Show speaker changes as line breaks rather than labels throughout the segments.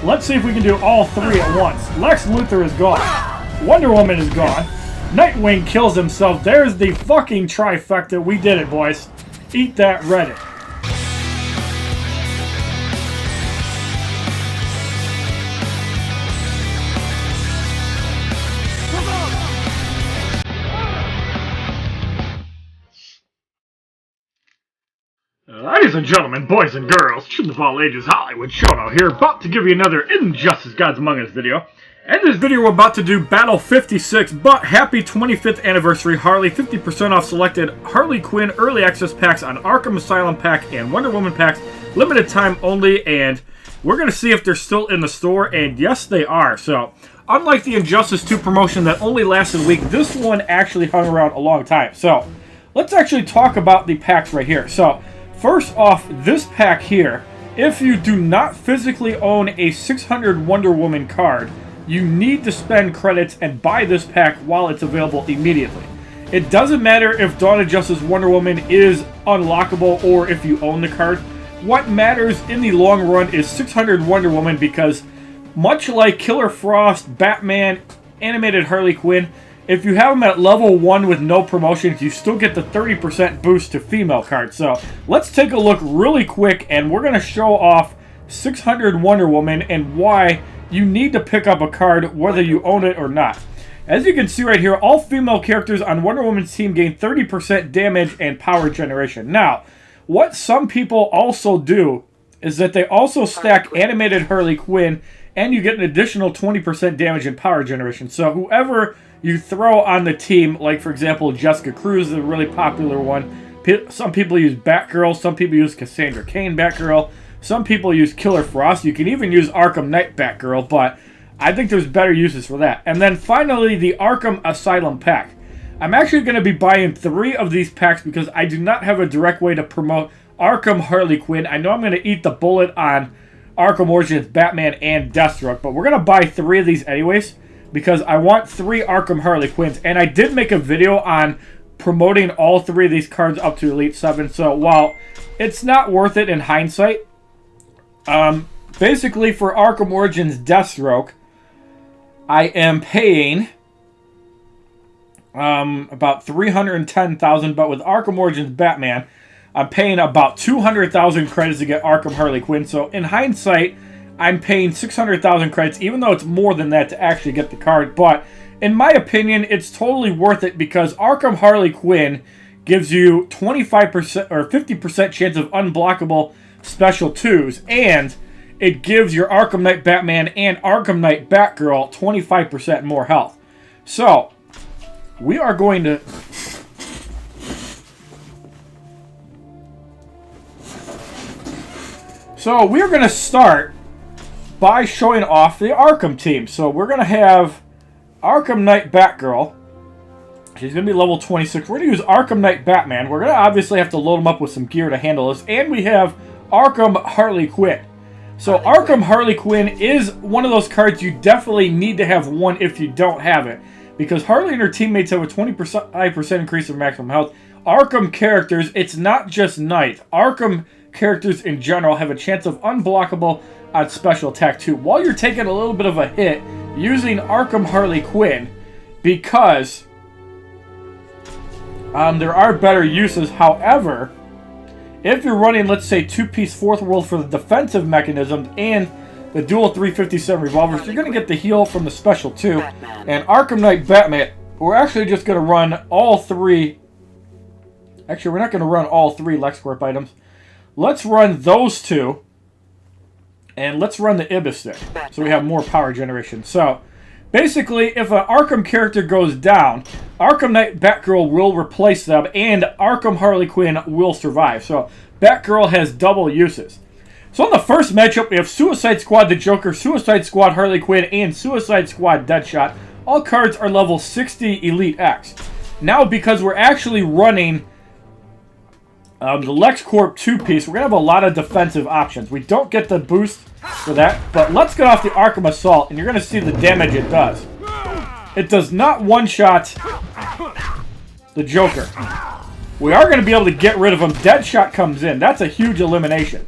Let's see if we can do all three at once. Lex Luthor is gone. Wonder Woman is gone. Nightwing kills himself. There's the fucking trifecta. We did it, boys. Eat that Reddit. Ladies and gentlemen, boys and girls, children of all ages, HollywoodShono here, about to give you another Injustice Gods Among Us video. In this video, we're about to do Battle 56, but happy 25th anniversary Harley, 50% off selected Harley Quinn early access packs on Arkham Asylum pack and Wonder Woman packs, limited time only, and we're going to see if they're still in the store, and yes, they are. So, unlike the Injustice 2 promotion that only lasted a week, this one actually hung around a long time. So, let's actually talk about the packs right here. So, first off, this pack here, if you do not physically own a 600 Wonder Woman card, you need to spend credits and buy this pack while it's available immediately. It doesn't matter if Dawn of Justice Wonder Woman is unlockable or if you own the card. What matters in the long run is 600 Wonder Woman, because much like Killer Frost, Batman, animated Harley Quinn, if you have them at level 1 with no promotions, you still get the 30% boost to female cards. So let's take a look really quick, and we're going to show off 600 Wonder Woman and why you need to pick up a card whether you own it or not. As you can see right here, all female characters on Wonder Woman's team gain 30% damage and power generation. Now, what some people also do is that they also stack animated Harley Quinn, and you get an additional 20% damage and power generation. So whoever you throw on the team, like for example Jessica Cruz is a really popular one. Some people use Batgirl, some people use Cassandra Cain Batgirl, some people use Killer Frost. You can even use Arkham Knight Batgirl, but I think there's better uses for that. And then finally, the Arkham Asylum pack. I'm actually going to be buying 3 of these packs because I do not have a direct way to promote Arkham Harley Quinn. I know I'm going to eat the bullet on Arkham Origins Batman and Deathstroke, but we're going to buy 3 of these anyways because I want 3 Arkham Harley Quinns. And I did make a video on promoting all 3 of these cards up to Elite 7, so while it's not worth it in hindsight, basically for Arkham Origins Deathstroke, I am paying about $310,000, but with Arkham Origins Batman, I'm paying about 200,000 credits to get Arkham Harley Quinn. So in hindsight, I'm paying 600,000 credits, even though it's more than that to actually get the card. But in my opinion, it's totally worth it because Arkham Harley Quinn gives you 25% or 50% chance of unblockable Special 2s, and it gives your Arkham Knight Batman and Arkham Knight Batgirl 25% more health. So, we are going to... So, we're going to start by showing off the Arkham team. So, we're going to have Arkham Knight Batgirl. She's going to be level 26. We're going to use Arkham Knight Batman. We're going to obviously have to load him up with some gear to handle this. And we have Arkham Harley Quinn. So Arkham Harley Quinn is one of those cards you definitely need to have one if you don't have it, because Harley and her teammates have a 25% increase in maximum health. Arkham characters, it's not just Knight. Arkham characters in general have a chance of unblockable on special attack too, while you're taking a little bit of a hit using Arkham Harley Quinn, because there are better uses. However, if you're running, let's say, 2-piece Fourth World for the defensive mechanisms and the dual 357 revolvers, you're going to get the heal from the special too. And Arkham Knight Batman, we're actually just going to run all 3. Actually, we're not going to run all 3 LexCorp items. Let's run those 2. And let's run the Ibis stick, so we have more power generation. So, basically, if an Arkham character goes down, Arkham Knight Batgirl will replace them, and Arkham Harley Quinn will survive. So, Batgirl has double uses. So, in the first matchup, we have Suicide Squad the Joker, Suicide Squad Harley Quinn, and Suicide Squad Deadshot. All cards are level 60 Elite X. Now, because we're actually running the LexCorp 2-piece, we're going to have a lot of defensive options. We don't get the boost for that, but let's get off the Arkham Assault, and you're going to see the damage it does. It does not one-shot the Joker. We are going to be able to get rid of him. Deadshot comes in. That's a huge elimination.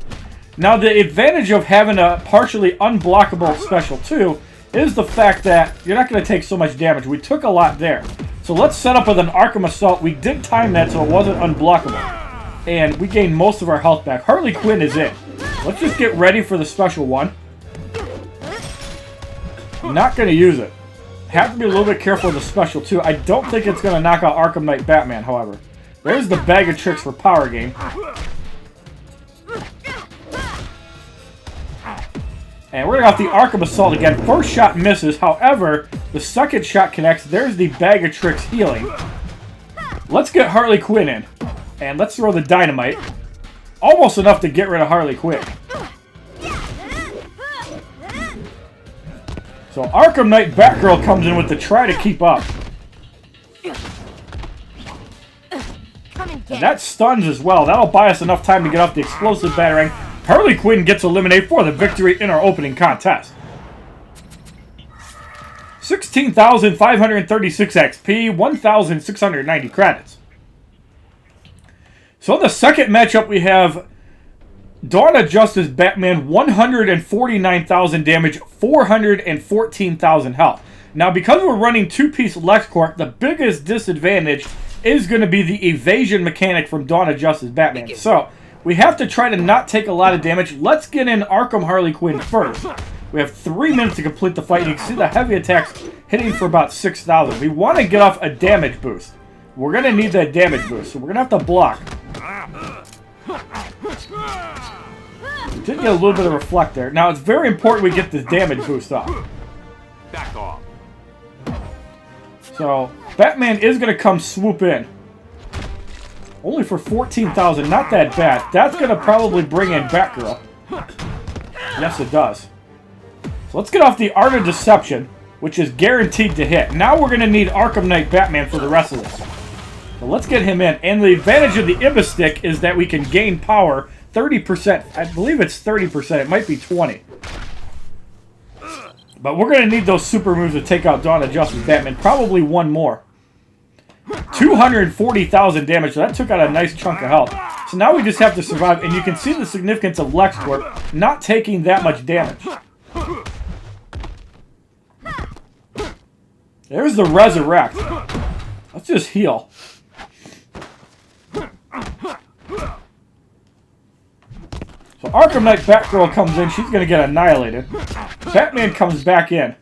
Now, the advantage of having a partially unblockable special 2 is the fact that you're not going to take so much damage. We took a lot there. So let's set up with an Arkham Assault. We did time that so it wasn't unblockable. And we gained most of our health back. Harley Quinn is in. Let's just get ready for the special 1. Not going to use it. Have to be a little bit careful with the special 2. I don't think it's going to knock out Arkham Knight Batman, however. There's the bag of tricks for power game. And we're going to have the Arkham Assault again. First shot misses. However, the second shot connects. There's the bag of tricks healing. Let's get Harley Quinn in. And let's throw the dynamite. Almost enough to get rid of Harley Quinn. So Arkham Knight Batgirl comes in with the try to keep up. And that stuns as well. That'll buy us enough time to get off the explosive batarang. Harley Quinn gets eliminated for the victory in our opening contest. 16,536 XP, 1,690 credits. So in the second matchup we have Dawn of Justice Batman, 149,000 damage, 414,000 health. Now, because we're running two-piece LexCorp, the biggest disadvantage is going to be the evasion mechanic from Dawn of Justice Batman. So, we have to try to not take a lot of damage. Let's get in Arkham Harley Quinn first. We have 3 minutes to complete the fight. You can see the heavy attacks hitting for about 6,000. We want to get off a damage boost. We're going to need that damage boost, so we're going to have to block. We did get a little bit of reflect there. Now, it's very important we get this damage boost off.
Back off.
So, Batman is going to come swoop in. Only for 14,000, not that bad. That's going to probably bring in Batgirl. Yes, it does. So let's get off the Art of Deception, which is guaranteed to hit. Now we're going to need Arkham Knight Batman for the rest of this. So let's get him in. And the advantage of the Ibis Stick is that we can gain power 30%. I believe it's 30%. It might be 20. But we're going to need those super moves to take out Dawn of Justice Batman. Probably one more. 240,000 damage, so that took out a nice chunk of health. So now we just have to survive, and you can see the significance of LexCorp not taking that much damage. There's the Resurrect. Let's just heal. So Arkham Knight Batgirl comes in, she's going to get annihilated. Batman comes back in.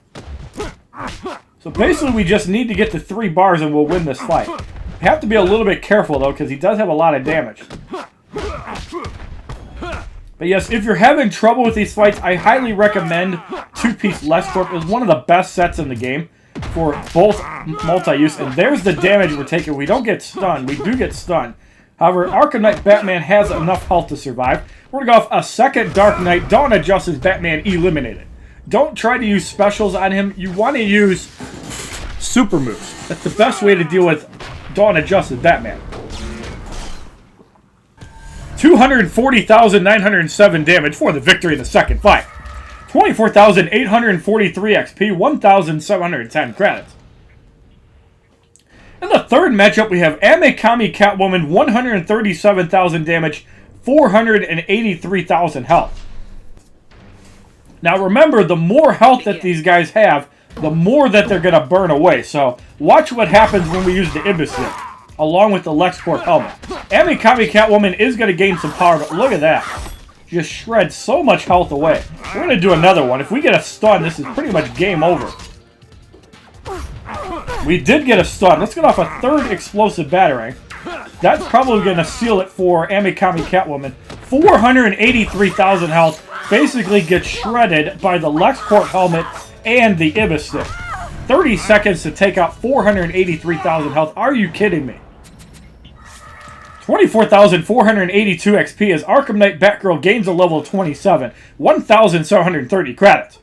So basically, we just need to get to 3 bars and we'll win this fight. We have to be a little bit careful, though, because he does have a lot of damage. But yes, if you're having trouble with these fights, I highly recommend two-piece LexCorp. It's one of the best sets in the game for both multi-use. And there's the damage we're taking. We don't get stunned. We do get stunned. However, Arkham Knight Batman has enough health to survive. We're going to go off a second Dark Knight. Dawn of Justice Batman eliminated. Don't try to use specials on him. You want to use super moves. That's the best way to deal with Dawn of Justice Batman. 240,907 damage for the victory in the second fight. 24,843 XP, 1,710 credits. In the third matchup, we have Amikami Catwoman, 137,000 damage, 483,000 health. Now remember, the more health that these guys have, the more that they're going to burn away. So watch what happens when we use the Ibis Stick, along with the LexCorp helmet. Amikami Catwoman is going to gain some power, but look at that. Just shreds so much health away. We're going to do another one. If we get a stun, this is pretty much game over. We did get a stun. Let's get off a third explosive batarang. That's probably going to seal it for Amikami Catwoman. 483,000 health. Basically gets shredded by the LexCorp helmet and the Ibis Stick. 30 seconds to take out 483,000 health. Are you kidding me? 24,482 XP as Arkham Knight Batgirl gains a level of 27. 1,730 credits.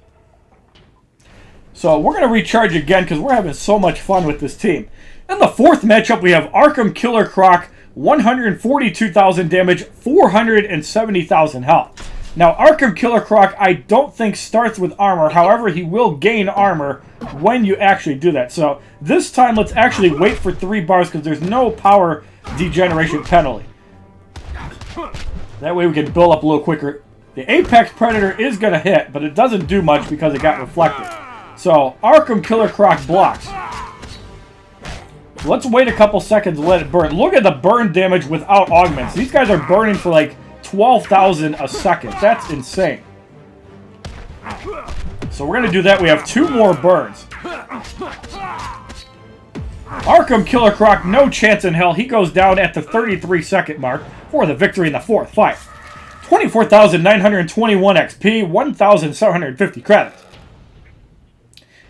So we're going to recharge again because we're having so much fun with this team. In the fourth matchup, we have Arkham Killer Croc, 142,000 damage, 470,000 health. Now, Arkham Killer Croc, I don't think starts with armor. However, he will gain armor when you actually do that. So, this time, let's actually wait for 3 bars because there's no power degeneration penalty. That way we can build up a little quicker. The Apex Predator is going to hit, but it doesn't do much because it got reflected. So, Arkham Killer Croc blocks. Let's wait a couple seconds and let it burn. Look at the burn damage without augments. These guys are burning for like 12,000 a second. That's insane. So we're going to do that. We have 2 more burns. Arkham Killer Croc, no chance in hell. He goes down at the 33-second mark for the victory in the 4th fight. 24,921 XP, 1,750 credits.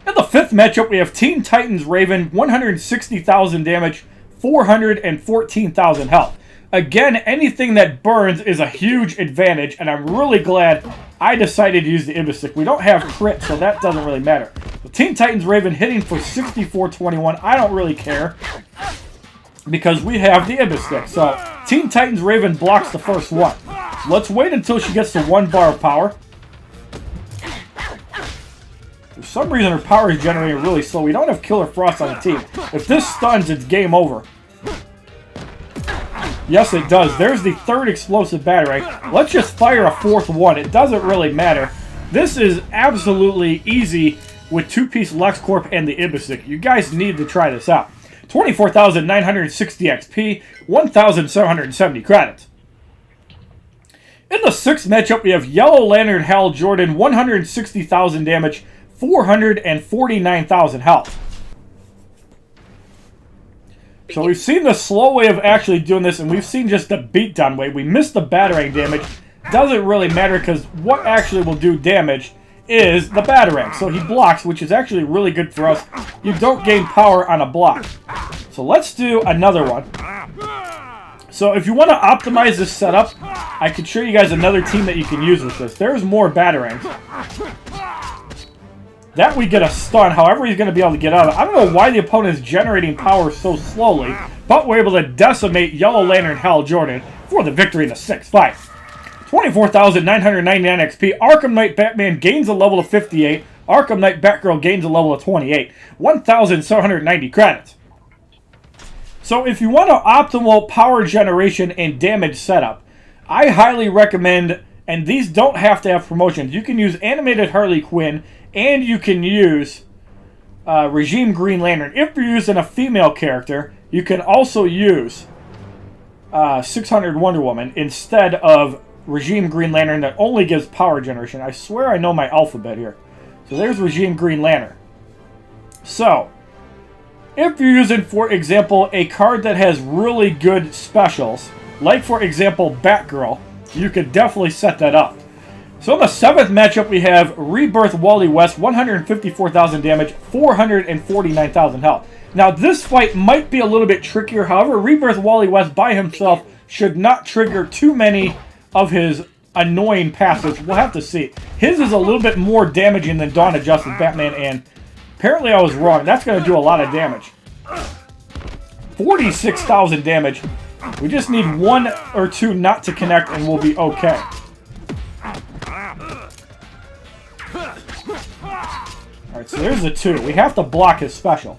In the 5th matchup, we have Teen Titans Raven, 160,000 damage, 414,000 health. Again, anything that burns is a huge advantage, and I'm really glad I decided to use the Ibis Stick. We don't have crit, so that doesn't really matter. The Teen Titans Raven hitting for 6421. I don't really care because we have the Ibis Stick. So, Teen Titans Raven blocks the first one. Let's wait until she gets to 1 bar of power. For some reason, her power is generating really slow. We don't have Killer Frost on the team. If this stuns, it's game over. Yes, it does. There's the 3rd explosive battery. Let's just fire a 4th one. It doesn't really matter. This is absolutely easy with 2-piece LexCorp and the Ibis Stick. You guys need to try this out. 24,960 XP, 1,770 credits. In the 6th matchup, we have Yellow Lantern Hal Jordan, 160,000 damage, 449,000 health. So we've seen the slow way of actually doing this, and we've seen just the beatdown way. We missed the battering damage. Doesn't really matter because what actually will do damage is the battering. So he blocks, which is actually really good for us. You don't gain power on a block. So let's do another one. So if you want to optimize this setup, I could show you guys another team that you can use with this. There's more batterings. That we get a stun, however he's going to be able to get out of it. I don't know why the opponent is generating power so slowly, but we're able to decimate Yellow Lantern Hal Jordan for the victory in the 6th fight. 24,999 XP. Arkham Knight Batman gains a level of 58. Arkham Knight Batgirl gains a level of 28. 1,790 credits. So if you want an optimal power generation and damage setup, I highly recommend, and these don't have to have promotions, you can use Animated Harley Quinn, and you can use Regime Green Lantern. If you're using a female character, you can also use 600 Wonder Woman instead of Regime Green Lantern that only gives power generation. I swear I know my alphabet here. So there's Regime Green Lantern. So, if you're using, for example, a card that has really good specials, like, for example, Batgirl, you could definitely set that up. So in the 7th matchup, we have Rebirth Wally West, 154,000 damage, 449,000 health. Now, this fight might be a little bit trickier. However, Rebirth Wally West by himself should not trigger too many of his annoying passives. We'll have to see. His is a little bit more damaging than Dawn of Justice Batman, and apparently I was wrong. That's going to do a lot of damage. 46,000 damage. We just need 1 or 2 not to connect, and we'll be okay. Alright, so there's the 2. We have to block his special.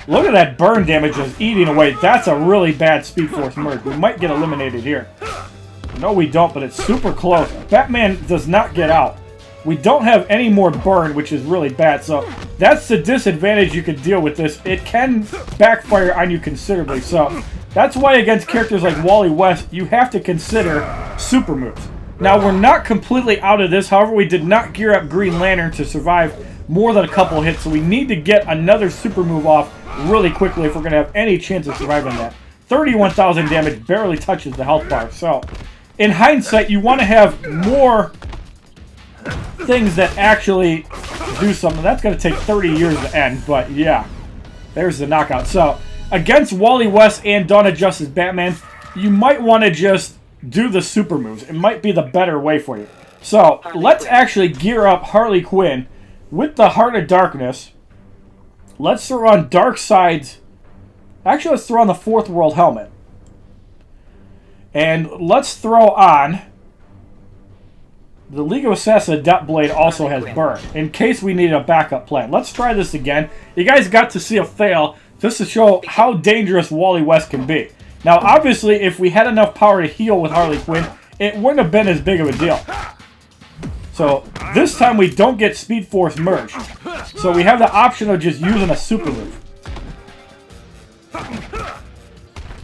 Look at that burn damage just eating away. That's a really bad Speed Force merge. We might get eliminated here. No, we don't, but it's super close. Batman does not get out. We don't have any more burn, which is really bad. So that's the disadvantage you could deal with this. It can backfire on you considerably. So that's why against characters like Wally West, you have to consider super moves. Now, we're not completely out of this. However, we did not gear up Green Lantern to survive more than a couple hits. So we need to get another super move off really quickly if we're going to have any chance of surviving that. 31,000 damage barely touches the health bar. So, in hindsight, you want to have more things that actually do something. That's going to take 30 years to end, but yeah. There's the knockout. So, against Wally West and Dawn of Justice Batman, you might want to just do the super moves. It might be the better way for you. So, let's actually gear up Harley Quinn with the Heart of Darkness. Let's throw on Darkseid's... Actually, let's throw on the 4th World Helmet. And let's throw on... The League of Assassins Adept Blade also has burn, in case we need a backup plan. Let's try this again. You guys got to see a fail just to show how dangerous Wally West can be. Now, obviously, if we had enough power to heal with Harley Quinn, it wouldn't have been as big of a deal. So this time we don't get Speed Force merge. So we have the option of just using a super move. I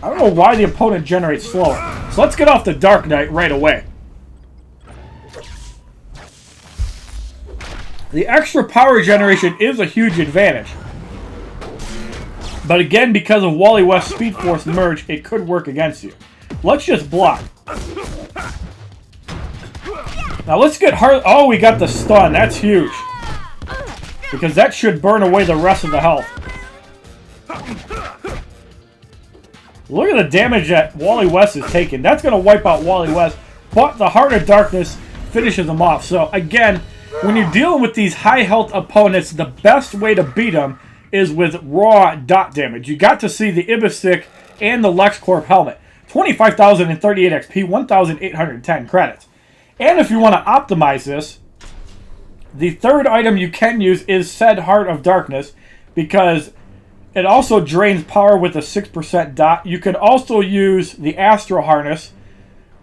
don't know why the opponent generates slower. So let's get off the Dark Knight right away. The extra power generation is a huge advantage. But again, because of Wally West's Speed Force merge, it could work against you. Let's just block. Now let's get Harley. Oh, we got the stun. That's huge. Because that should burn away the rest of the health. Look at the damage that Wally West is taking. That's going to wipe out Wally West. But the Heart of Darkness finishes him off. So again, when you're dealing with these high health opponents, the best way to beat them is with raw dot damage. You got to see the Ibistic and the LexCorp helmet. 25,038 XP, 1,810 credits. And if you want to optimize this, the third item you can use is said Heart of Darkness, because it also drains power with a 6% dot. You can also use the Astro Harness,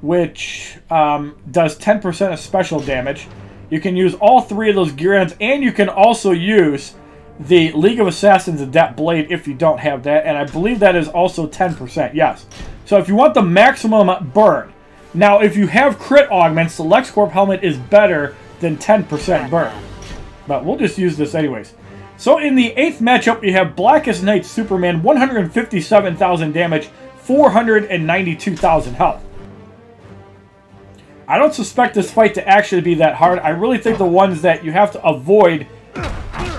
which does 10% of special damage. You can use all three of those gear ends, and you can also use the League of Assassins Adept Blade if you don't have that, and I believe that is also 10%, yes. So if you want the maximum burn. Now, if you have crit augments, the LexCorp helmet is better than 10% burn. But we'll just use this anyways. So in the 8th matchup, we have Blackest Night Superman, 157,000 damage, 492,000 health. I don't suspect this fight to actually be that hard. I really think the ones that you have to avoid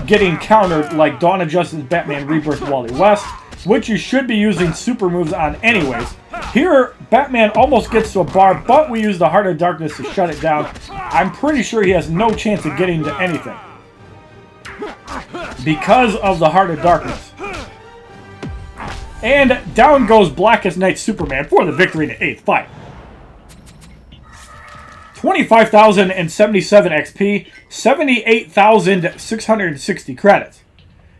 getting countered, like Dawn of Justice, Batman Rebirth, Wally West, which you should be using super moves on anyways. Here, Batman almost gets to a bar, but we use the Heart of Darkness to shut it down. I'm pretty sure he has no chance of getting to anything because of the Heart of Darkness. And down goes Blackest Night Superman for the victory in the 8th fight. 25,077 XP, 78,660 credits.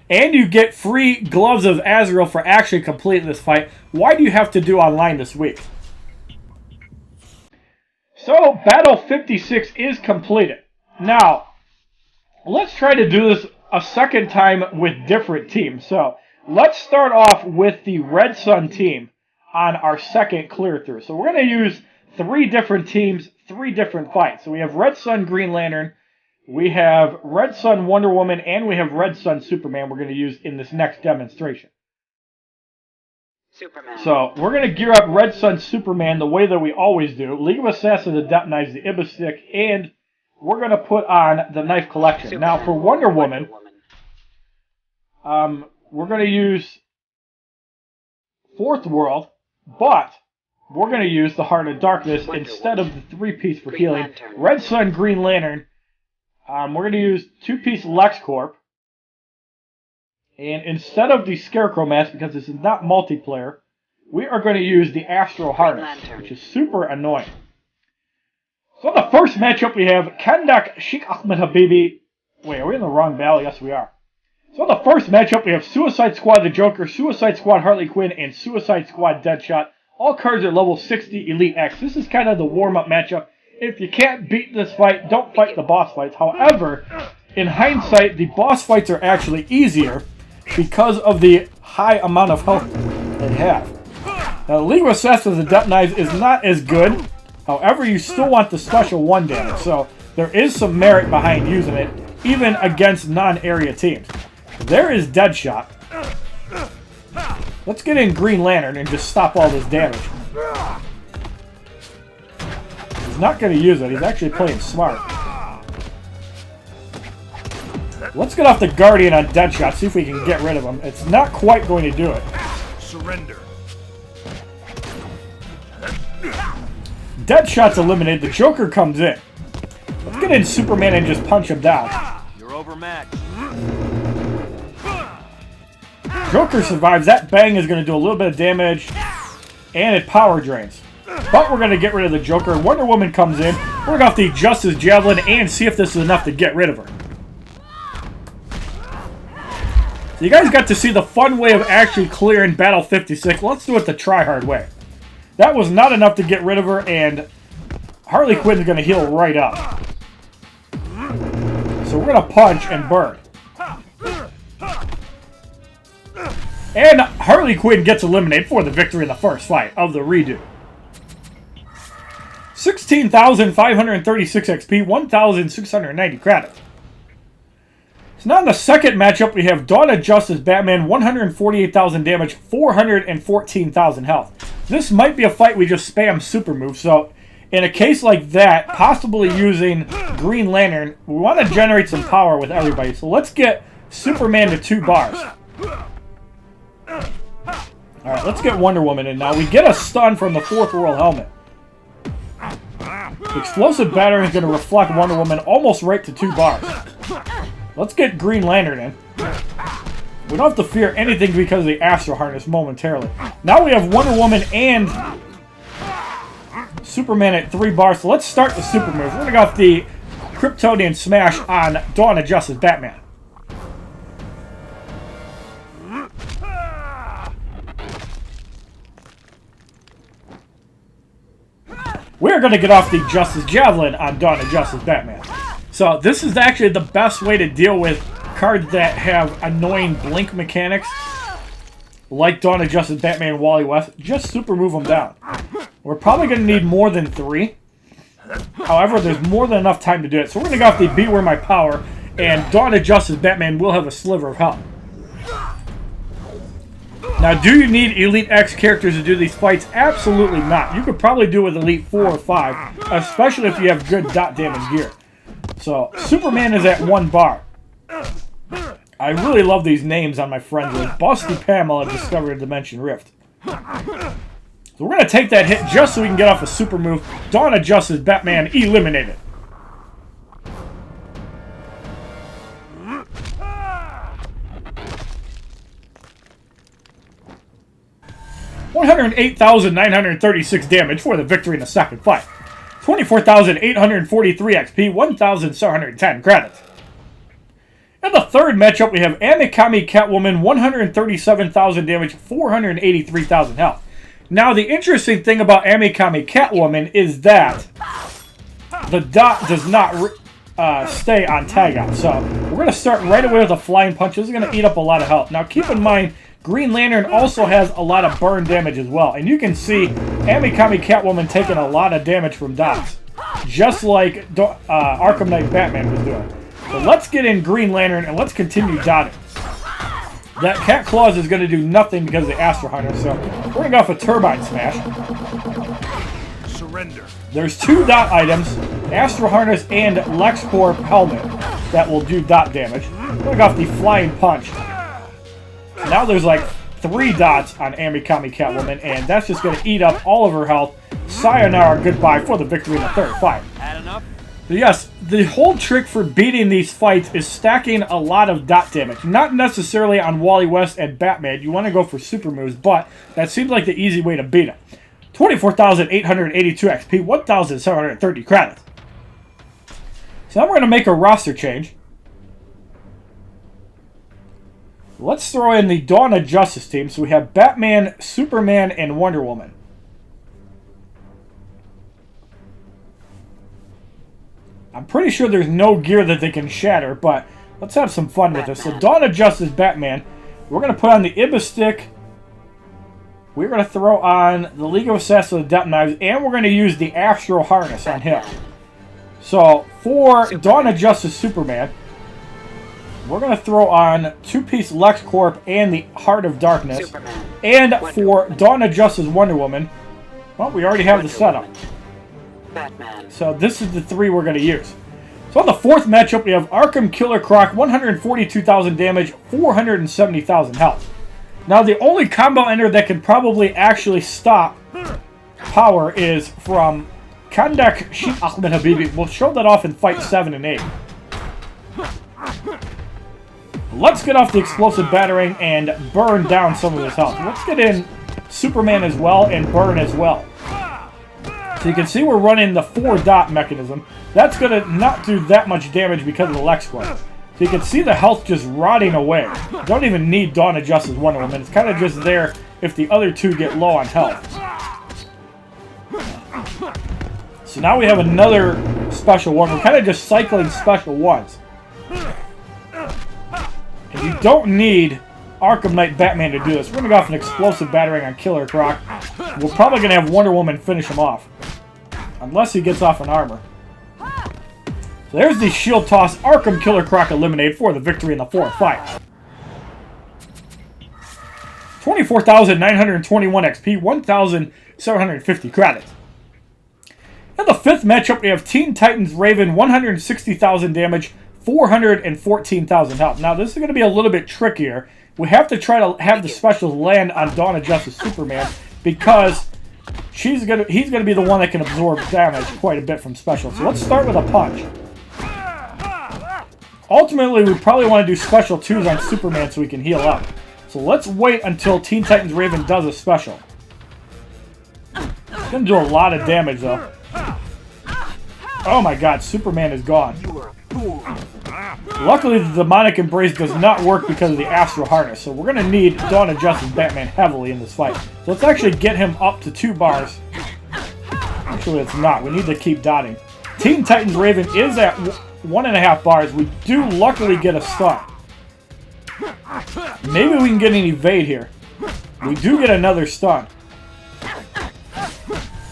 And you get free Gloves of Azrael for actually completing this fight. Why do you have to do online this week? So, Battle 56 is completed. Now, let's try to do this a second time with different teams. So, let's start off with the Red Sun team on our second clear through. So, we're going to use 3 different teams, 3 different fights. So, we have Red Sun Green Lantern, we have Red Sun Wonder Woman, and we have Red Sun Superman we're going to use in this next demonstration.
Superman.
So, we're going to gear up Red Sun Superman the way that we always do. League of Assassins, Adept Knives, the Ibistic, and we're going to put on the Knife Collection.
Superman.
Now, for Wonder Woman, we're going to use Fourth World, but we're going to use the Heart of Darkness instead of the 3-piece for healing.
Lantern.
Red Sun Green Lantern. We're going to use 2-piece LexCorp. And instead of the Scarecrow mask, because this is not multiplayer, we are going to use the Astro Harness, which is super annoying. So the first matchup we have Kahndaq Sheikh Ahmed Habibi. Wait, are we in the wrong battle? Yes, we are. So the first matchup we have Suicide Squad the Joker, Suicide Squad Harley Quinn, and Suicide Squad Deadshot. All cards are level 60 Elite X. This is kind of the warm-up matchup. If you can't beat this fight, don't fight the boss fights. However, in hindsight, the boss fights are actually easier because of the high amount of health they have. Now, the League of Assassins Adept Knives is not as good. However, you still want the special 1 damage. So, there is some merit behind using it, even against non-area teams. There is Deadshot. Let's get in Green Lantern and just stop all this damage. He's not going to use it. He's actually playing smart. Let's get off the Guardian on Deadshot, see if we can get rid of him. It's not quite going to do it.
Surrender.
Deadshot's eliminated. The Joker comes in. Let's get in Superman and just punch him down.
You're overmatched.
Joker survives. That bang is going to do a little bit of damage, and it power drains. But we're going to get rid of the Joker. Wonder Woman comes in. Work off the Justice Javelin and see if this is enough to get rid of her. So you guys got to see the fun way of actually clearing Battle 56. Let's do it the try-hard way. That was not enough to get rid of her, and Harley Quinn is going to heal right up. So we're going to punch and burn. And Harley Quinn gets eliminated for the victory in the first fight of the redo. 16,536 XP, 1,690 credits. So now in the second matchup, we have Dawn of Justice Batman, 148,000 damage, 414,000 health. This might be a fight we just spam super moves, so in a case like that, possibly using Green Lantern, we want to generate some power with everybody. So let's get Superman to 2 bars. Alright, let's get Wonder Woman in now. We get a stun from the Fourth World Helmet. The explosive battering is going to reflect Wonder Woman almost right to 2 bars. Let's get Green Lantern in. We don't have to fear anything because of the Astro Harness momentarily. Now we have Wonder Woman and Superman at 3 bars. So let's start the super moves. We're going to go off the Kryptonian Smash on Dawn of Justice Batman. We're going to get off the Justice Javelin on Dawn of Justice Batman. So this is actually the best way to deal with cards that have annoying blink mechanics, like Dawn of Justice Batman and Wally West. Just super move them down. We're probably going to need more than 3. However, there's more than enough time to do it. So we're going to go off the Beware My Power, and Dawn of Justice Batman will have a sliver of health. Now, do you need Elite X characters to do these fights? Absolutely not. You could probably do it with Elite 4 or 5, especially if you have good dot damage gear. So, Superman is at 1 bar. I really love these names on my friend list. Busty Pamela discovered a Dimension Rift. So we're going to take that hit just so we can get off a super move. Dawn of Justice Batman eliminated. $108,936 damage for the victory in the second fight. 24,843 XP, 1,710 credits. In the third matchup, we have Amikami Catwoman, 137,000 damage, 483,000 health. Now, the interesting thing about Amikami Catwoman is that the dot does not stay on tag out. So, we're going to start right away with a flying punch. This is going to eat up a lot of health. Now, keep in mind, Green Lantern also has a lot of burn damage as well. And you can see Amikami Catwoman taking a lot of damage from dots. Just like Arkham Knight Batman was doing. So let's get in Green Lantern and let's continue dotting. That Cat Claws is going to do nothing because of the Astro Hunter. So we're going to go off a Turbine Smash.
Surrender.
There's 2 dot items, Astro Harness and LexCorp Helmet, that will do dot damage. We're going to go off the Flying Punch. Now there's like 3 dots on Amikami Catwoman, and that's just going to eat up all of her health. Sayonara, goodbye for the victory in the third fight.
Had enough?
So yes, the whole trick for beating these fights is stacking a lot of dot damage. Not necessarily on Wally West and Batman. You want to go for super moves, but that seems like the easy way to beat it. 24,882 XP, 1,730 credits. So now we're going to make a roster change. Let's throw in the Dawn of Justice team. So we have Batman, Superman, and Wonder Woman. I'm pretty sure there's no gear that they can shatter, but let's have some fun with this. So Dawn of Justice Batman, we're going to put on the Ibis Stick. We're going to throw on the League of Assassins with the Depth Knives, and we're going to use the Astro Harness on him. So for Dawn of Justice Superman, we're going to throw on 2-piece LexCorp and the Heart of Darkness.
Superman.
And for Dawn of Justice Wonder Woman, well, we already have the setup.
Batman.
So this is the 3 we're going to use. So in the fourth matchup, we have Arkham Killer Croc, 142,000 damage, 470,000 health. Now, the only combo ender that can probably actually stop power is from Kahndaq Sheikh Ahmed Habibi. We'll show that off in Fight 7 and 8. Let's get off the explosive battering and burn down some of his health. Let's get in Superman as well and burn as well. So you can see we're running the 4-dot mechanism. That's going to not do that much damage because of the LexCorp. So you can see the health just rotting away. Don't even need Dawn of Justice Wonder Woman. It's kind of just there if the other 2 get low on health. So now we have another special one. We're kind of just cycling special ones. And you don't need Arkham Knight Batman to do this. We're going to go off an explosive battering on Killer Croc. We're probably going to have Wonder Woman finish him off. Unless he gets off an armor. So there's the shield toss. Arkham Killer Croc eliminated for the victory in the fourth fight. 24,921 XP, 1,750 credits. In the fifth matchup, we have Teen Titans Raven, 160,000 damage, 414,000 health. Now, this is going to be a little bit trickier. We have to try to have the specials land on Dawn of Justice Superman because he's going to be the one that can absorb damage quite a bit from special. So let's start with a punch. Ultimately, we probably want to do special 2s on Superman so we can heal up. So let's wait until Teen Titans Raven does a special. It's going to do a lot of damage, though. Oh my god, Superman is gone. Luckily, the Demonic Embrace does not work because of the Astral Harness, so we're going to need Dawn of Justice Batman heavily in this fight. So let's actually get him up to 2 bars. Actually, it's not. We need to keep dotting. Teen Titans Raven is at 1.5 bars. We do luckily get a stun. Maybe we can get an evade here. We do get another stun.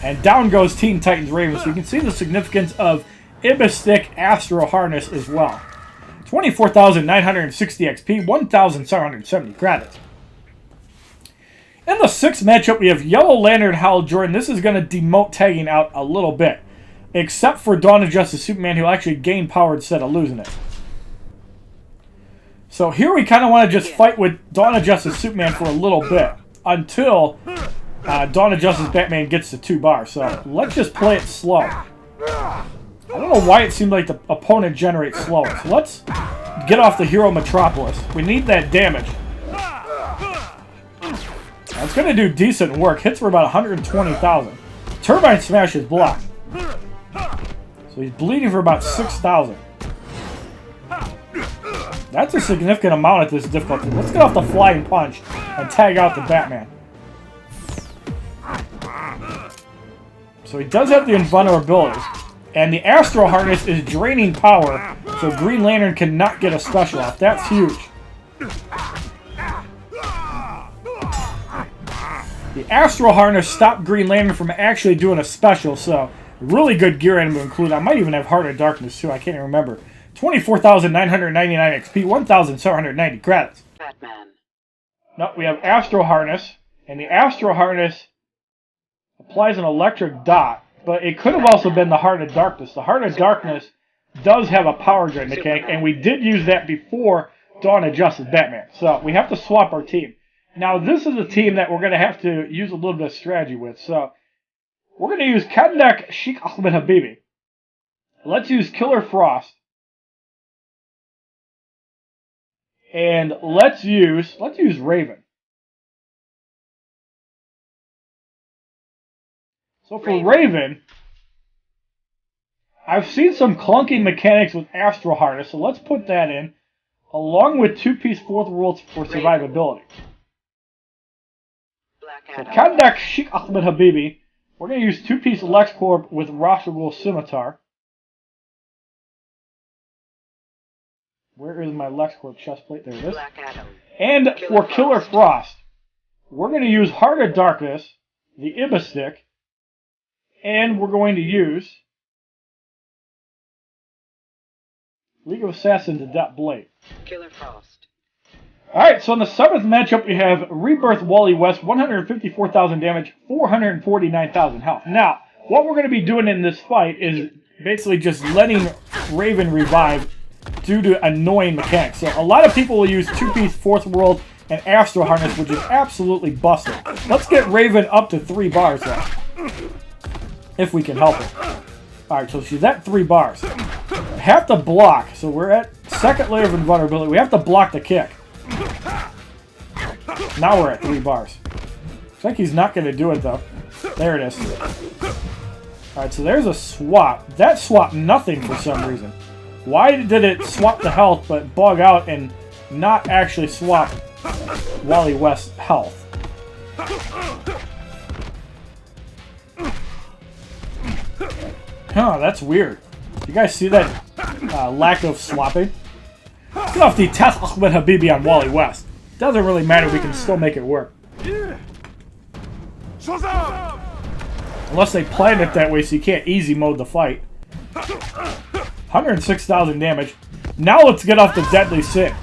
And down goes Teen Titans Raven. So you can see the significance of Ibis Stick Astral Harness as well. 24,960 XP, 1,770 credits. In the sixth matchup, we have Yellow Lantern Hal Jordan. This is going to demote tagging out a little bit. Except for Dawn of Justice Superman, who'll actually gain power instead of losing it. So here we kind of want to just fight with Dawn of Justice Superman for a little bit. Until Dawn of Justice Batman gets to 2 bars. So let's just play it slow. I don't know why it seemed like the opponent generates slower. So let's get off the Hero Metropolis. We need that damage. Now, it's going to do decent work. Hits for about 120,000. Turbine Smash is blocked. So he's bleeding for about 6,000. That's a significant amount at this difficulty. Let's get off the Flying Punch and tag out the Batman. So he does have the invulnerabilities. And the Astral Harness is draining power, so Green Lantern cannot get a special off. That's huge. The Astral Harness stopped Green Lantern from actually doing a special, so really good gear item to include. I might even have Heart of Darkness too, I can't even remember. 24,999 XP, 1,790 credits.
Batman.
No, we have Astral Harness, and the Astral Harness applies an electric dot, but it could have also been the Heart of Darkness. The Heart of Darkness does have a power drain mechanic, and we did use that before Dawn of Justice Batman. So we have to swap our team. Now this is a team that we're going to have to use a little bit of strategy with. So we're going to use Kahndaq Sheikh Ahmed Habibi. Let's use Killer Frost. And let's use Raven. So for Raven, I've seen some clunky mechanics with Astral Harness, so let's put that in, along with 2-piece fourth worlds for survivability. So Kahndaq Sheikh Ahmed Habibi, we're going to use 2-piece LexCorp with Rashugul Scimitar. Where is my LexCorp chest plate? There it is.
Black Adam.
And for Killer Frost, we're going to use Heart of Darkness, the Ibis Stick, and we're going to use League of Assassins Adept Blade.
Killer Frost.
Alright, so in the seventh matchup we have Rebirth Wally West, 154,000 damage, 449,000 health. Now, what we're going to be doing in this fight is basically just letting Raven revive due to annoying mechanics. So a lot of people will use 2-piece fourth world and Astral Harness, which is absolutely busted. Let's get Raven up to 3 bars though, if we can help her. Alright, so she's at 3 bars. We have to block, so we're at second layer of invulnerability. We have to block the kick. Now we're at 3 bars. Looks like he's not going to do it though. There it is. Alright, so there's a swap. That swapped nothing for some reason. Why did it swap the health but bug out and not actually swap Wally West's health? Huh, that's weird. You guys see that lack of swapping? Get off the Test Ahmed Habibi on Wally West. Doesn't really matter, we can still make it work. Unless they plan it that way so you can't easy mode the fight. 106,000 damage. Now let's get off the Deadly Sin.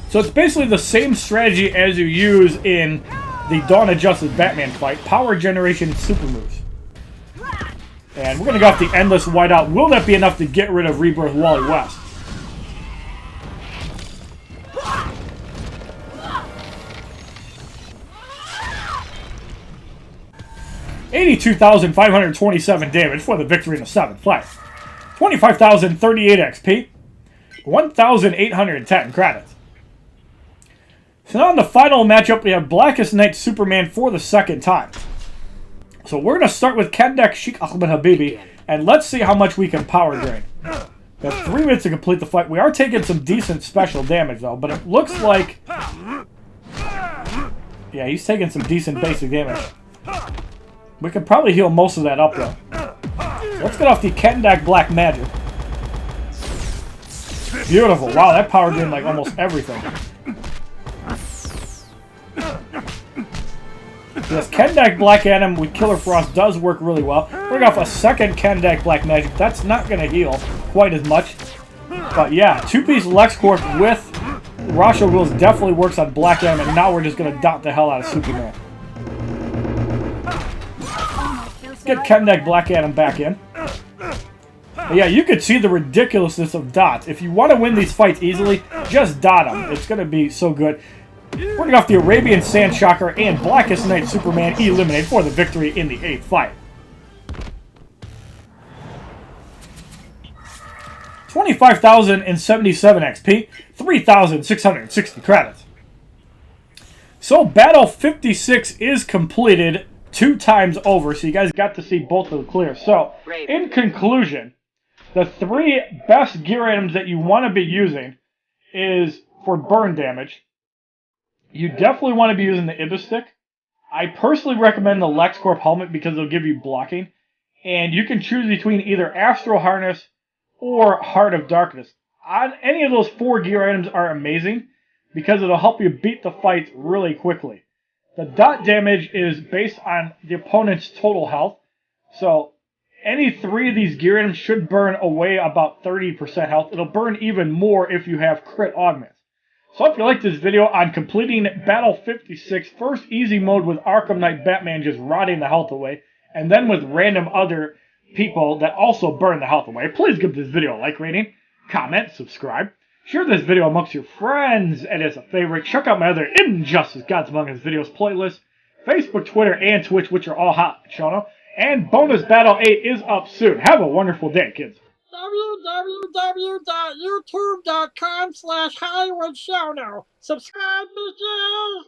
So it's basically the same strategy as you use in the Dawn of Justice Batman fight. Power generation and super moves. And we're going to go off the Endless Whiteout. Will that be enough to get rid of Rebirth Wally West? $82,527 damage for the victory in the 7th fight. 25,038 XP. 1,810 credits. So now in the final matchup, we have Blackest Night Superman for the 2nd time. So we're going to start with Kahndaq Sheikh Ahmed Habibi, and let's see how much we can power drain. We have 3 minutes to complete the fight. We are taking some decent special damage, though, but it looks like... Yeah, he's taking some decent basic damage. We can probably heal most of that up, though. So let's get off the Kahndaq Black Magic. Beautiful. Wow, that power drained like almost everything. Yes, Kahndaq Black Adam with Killer Frost does work really well. We're going off a 2nd Kahndaq Black Magic. That's not going to heal quite as much. But yeah, 2-piece LexCorp with Rasha Rules definitely works on Black Adam, and now we're just going to dot the hell out of Superman. Get Kahndaq Black Adam back in. But yeah, you could see the ridiculousness of dots. If you want to win these fights easily, just dot them. It's going to be so good. We're going off the Arabian Sand Shocker and Blackest Night Superman eliminate for the victory in the 8th fight. 25,077 XP, 3,660 credits. So Battle 56 is completed 2 times over, so you guys got to see both of them clear. So, in conclusion, the 3 best gear items that you want to be using is for burn damage. You definitely want to be using the Ibis Stick. I personally recommend the LexCorp helmet because it'll give you blocking. And you can choose between either Astral Harness or Heart of Darkness. Any of those 4 gear items are amazing because it'll help you beat the fights really quickly. The dot damage is based on the opponent's total health. So any 3 of these gear items should burn away about 30% health. It'll burn even more if you have crit augments. So if you like this video on completing Battle 56, first easy mode with Arkham Knight Batman just rotting the health away, and then with random other people that also burn the health away, please give this video a like rating, comment, subscribe. Share this video amongst your friends, and as a favorite, check out my other Injustice Gods Among Us videos playlist, Facebook, Twitter, and Twitch, which are all HollywoodShono, and Bonus Battle 8 is up soon. Have a wonderful day, kids.
www.youtube.com/HollywoodShono. Subscribe, bitches!